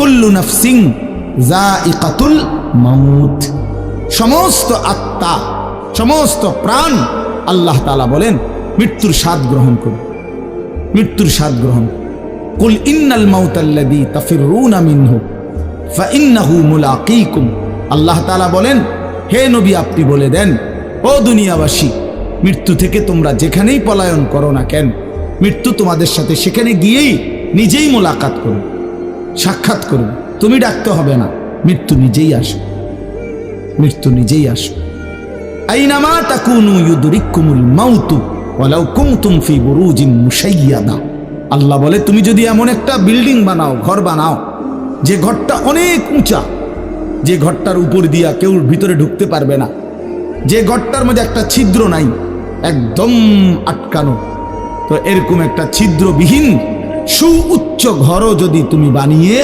কুল্লু নাফসিন যায়িকাতুল মাউত, সমস্ত আত্মা, সমস্ত প্রাণ আল্লাহ তাআলা বলেন মৃত্যুর স্বাদ গ্রহণ করবে, মৃত্যুর স্বাদ গ্রহণ। কুল ইন্নাল মাউতাল্লাযী তাফিররুনা মিনহু ফাইন্নাহু মুলাকীকুম, আল্লাহ তাআলা বলেন হে নবী আপনি বলে দেন, ও দুনিয়াবাসী, মৃত্যু থেকে তোমরা যেখানেই পলায়ন করো না কেন, মৃত্যু তোমাদের সাথে সেখানে গিয়েই নিজেই মোলাকাত করবে, সাক্ষাৎ করবে। তুমি ডাকতে হবে না, মৃত্যু নিজেই আসবে, মৃত্যু নিজেই আসবে। আইনামা তাকুনু ইউদরিকুমুল মাউতু ওয়ালাউ কুনতুম ফি বুরুজিন মুশাইয়াদা, আল্লাহ বলে তুমি যদি এমন একটা বিল্ডিং বানাও, ঘর বানাও, যে ঘরটা অনেক উঁচা, যে ঘরটার উপর দিয়া কেউ ভিতরে ঢুকতে পারবে না, যে ঘরটার মধ্যে একটা ছিদ্র নাই, একদম আটকানো, তো এরকম একটা ছিদ্রবিহীন সুউচ্চ ঘরও যদি তুমি বানিয়ে